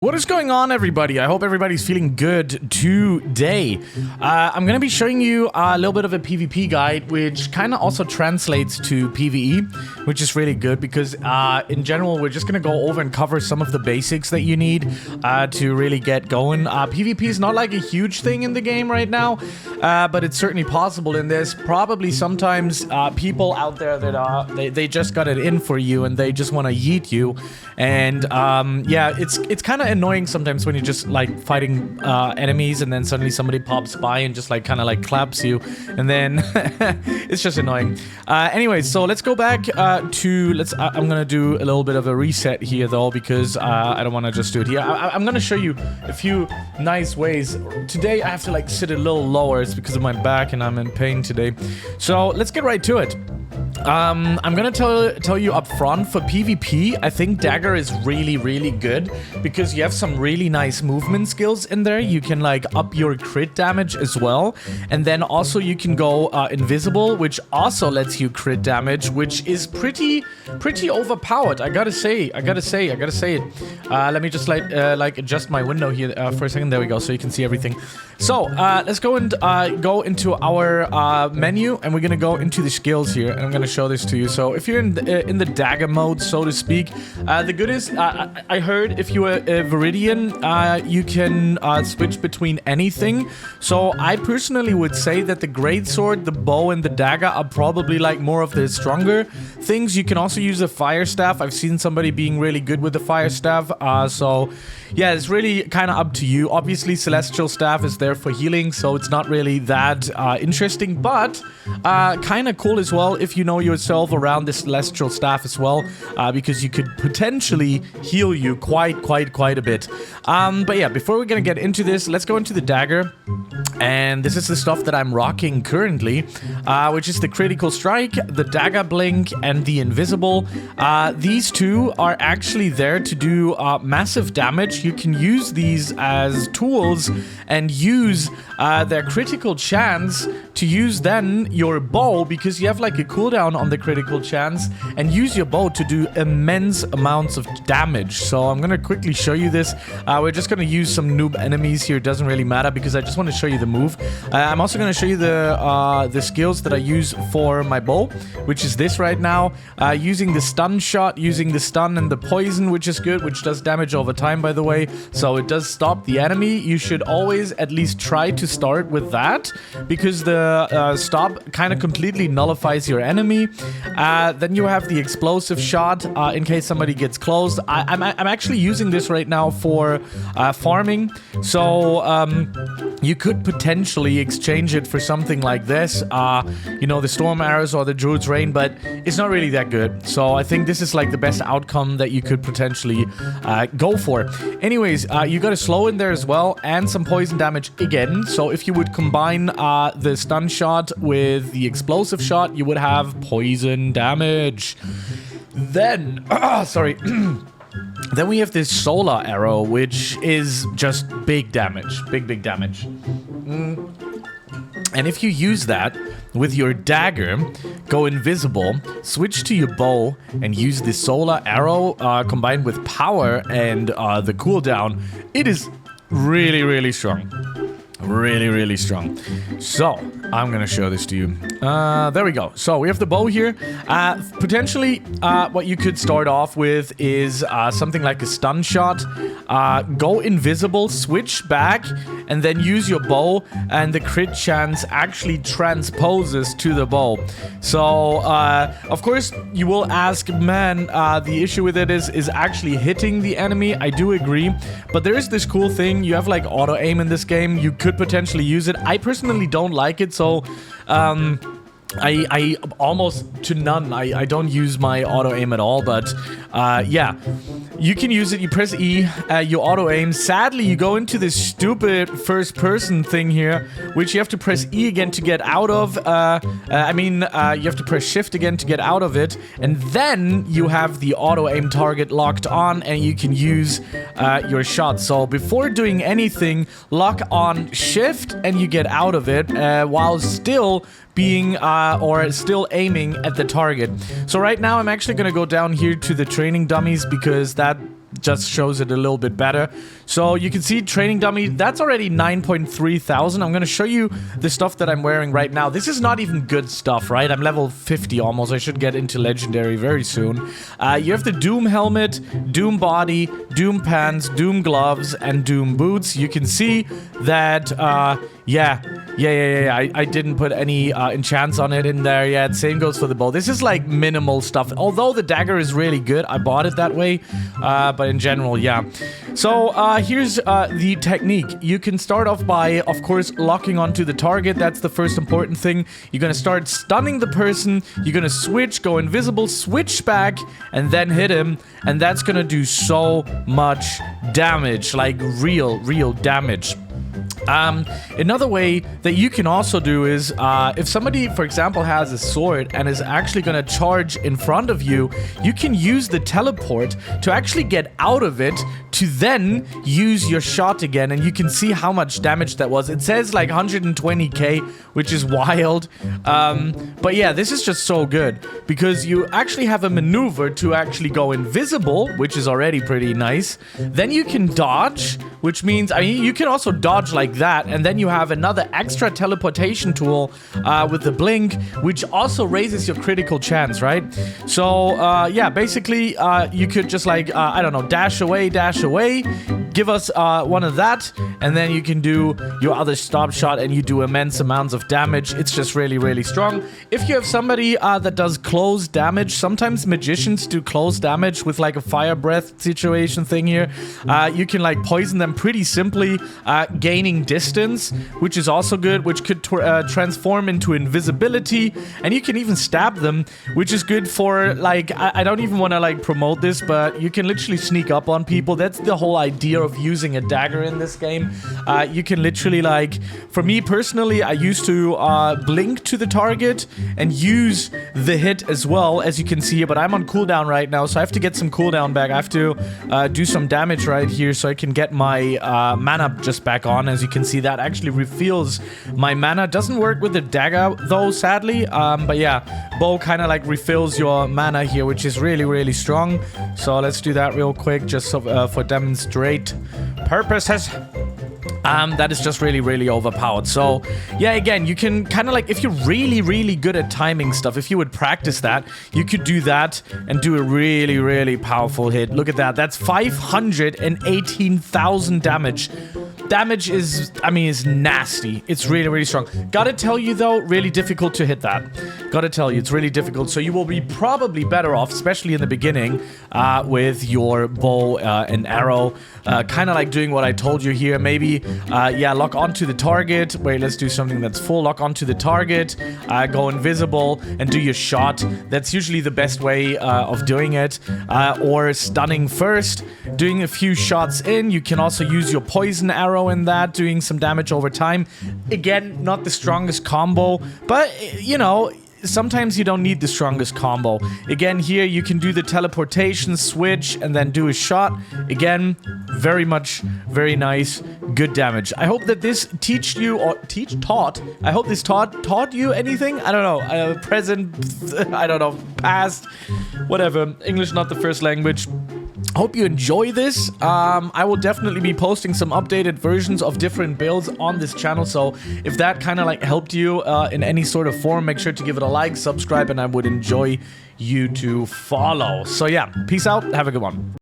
What is going on, everybody? I hope everybody's feeling good today. I'm going to be showing you a little bit of a PvP guide, which kind of also translates to PvE, which is really good because in general, we're just going to go over and cover some of the basics that you need to really get going. PvP is not like a huge thing in the game right now, but it's certainly possible. And there's probably sometimes people out there that they just got it in for you and they just want to yeet you. And yeah, it's kind of annoying sometimes when you're just like fighting enemies and then suddenly somebody pops by and just like kind of like claps you, and then it's just annoying. Anyways, so let's go back to I'm gonna do a little bit of a reset here though, because I don't want to just do it here. I'm gonna show you a few nice ways. Today I have to like sit a little lower. It's because of my back and I'm in pain today. So let's get right to it. I'm gonna tell you up front, for PvP, I think Dagger is really good because you have some really nice movement skills in there. You can like up your crit damage as well, and then also you can go invisible, which also lets you crit damage, which is pretty overpowered. I gotta say it. Let me just like adjust my window here for a second. There we go, so you can see everything. So let's go and go into our menu, and we're gonna go into the skills here, and I'm gonna show this to you. So if you're in the Dagger mode, so to speak, the good is I heard if you're a Viridian, you can switch between anything. So I personally would say that the greatsword, the bow, and the dagger are probably like more of the stronger things. You can also use a fire staff. I've seen somebody being really good with the fire staff. So yeah, it's really kind of up to you. Obviously, celestial staff is there for healing, so it's not really that interesting, but kind of cool as well if you know yourself around the celestial staff as well, because you could potentially heal you quite a bit. But yeah, before we're gonna get into this, let's go into the dagger. And this is the stuff that I'm rocking currently, which is the critical strike, the dagger blink, and the invisible. These two are actually there to do massive damage. You can use these as tools and use their critical chance to use then your bow, because you have like a cooldown on the critical chance, and use your bow to do immense amounts of damage. So I'm gonna quickly show you this. We're just gonna use some noob enemies here. It doesn't really matter because I just want to show you the move. I'm also going to show you the skills that I use for my bow, which is this right now. Using the stun shot, using the stun and the poison, which is good, which does damage over time, by the way. So it does stop the enemy. You should always at least try to start with that, because the stop kind of completely nullifies your enemy. Then you have the explosive shot in case somebody gets close. I'm actually using this right now for farming. So you could potentially exchange it for something like this, you know, the storm arrows or the druid's rain, but it's not really that good. So I think this is like the best outcome that you could potentially go for. Anyways, you got a slow in there as well, and some poison damage again. So if you would combine the stun shot with the explosive shot, you would have poison damage. Then sorry. Then we have this solar arrow, which is just big damage. Big damage. And if you use that with your dagger, go invisible, switch to your bow, and use the solar arrow combined with power and the cooldown, it is really strong. Really strong. So I'm gonna show this to you. There we go. So we have the bow here. Potentially what you could start off with is something like a stun shot. Go invisible, switch back, and then use your bow, and the crit chance actually transposes to the bow. So of course you will ask, man, the issue with it is actually hitting the enemy. I do agree, but there is this cool thing. You have like auto aim in this game. You could potentially use it. I personally don't like it, so I almost to none. I don't use my auto aim at all, but yeah, you can use it. You press E, you auto aim. Sadly, you go into this stupid first person thing here, which you have to press E again to get out of. You have to press shift again to get out of it, and then you have the auto aim target locked on, and you can use your shot. So before doing anything, lock on shift and you get out of it while still being or still aiming at the target. So right now I'm actually gonna go down here to the training dummies, because that just shows it a little bit better. So you can see training dummy, that's already 9.3 thousand. I'm going to show you the stuff that I'm wearing right now. This is not even good stuff, right? I'm level 50 almost. I should get into legendary very soon. You have the Doom helmet, Doom body, Doom pants, Doom gloves, and Doom boots. You can see that, yeah, I didn't put any enchants on it in there yet. Same goes for the bow. This is like minimal stuff. Although the dagger is really good, I bought it that way. But in general, yeah. So here's the technique. You can start off by, of course, locking onto the target. That's the first important thing. You're gonna start stunning the person. You're gonna switch, go invisible, switch back, and then hit him. And that's gonna do so much damage, like real damage. Another way that you can also do is, if somebody, for example, has a sword and is actually going to charge in front of you, you can use the teleport to actually get out of it to then use your shot again, and you can see how much damage that was. It says like 120k, which is wild. But yeah, this is just so good because you actually have a maneuver to actually go invisible, which is already pretty nice. Then you can dodge, which means, I mean, you can also dodge like that, and then you have another extra teleportation tool with the blink, which also raises your critical chance, right? So yeah, basically you could just like I don't know, dash away, give us one of that, and then you can do your other stop shot and you do immense amounts of damage. It's just really strong. If you have somebody that does close damage, sometimes magicians do close damage with like a fire breath situation thing here. You can like poison them pretty simply, gaining distance, which is also good, which could transform into invisibility, and you can even stab them, which is good for like, I don't even want to like promote this, but you can literally sneak up on people. That's the whole idea of using a dagger in this game. You can literally like, for me personally, I used to blink to the target and use the hit as well, as you can see here, but I'm on cooldown right now, so I have to get some cooldown back. I have to do some damage right here so I can get my mana just back on. As you can see, that actually refills my mana. Doesn't work with the dagger though, sadly, but yeah, bow kind of like refills your mana here, which is really strong. So let's do that real quick, just so, for demonstrate purposes. That is just really overpowered. So yeah, again, you can kind of like, if you're really good at timing stuff, if you would practice that, you could do that and do a really powerful hit. Look at that. That's 518,000 damage. Damage is, I mean, is nasty. It's really strong. Gotta tell you though, really difficult to hit that. Gotta tell you, it's really difficult. So you will be probably better off, especially in the beginning, with your bow and arrow. Kind of like doing what I told you here. Maybe, yeah, lock onto the target. Wait, let's do something that's full. Lock onto the target, go invisible, and do your shot. That's usually the best way of doing it. Or stunning first, doing a few shots in. You can also use your poison arrow in that, doing some damage over time. Again, not the strongest combo, but, you know, sometimes you don't need the strongest combo. Again, here you can do the teleportation, switch, and then do a shot. Again, very nice, good damage. I hope that this taught. I hope this taught you anything. I don't know, present, I don't know, past, whatever. English not the first language. Hope you enjoy this. I will definitely be posting some updated versions of different builds on this channel, so if that kind of like helped you in any sort of form, make sure to give it a like, subscribe, and I would enjoy you to follow. So yeah, peace out, have a good one.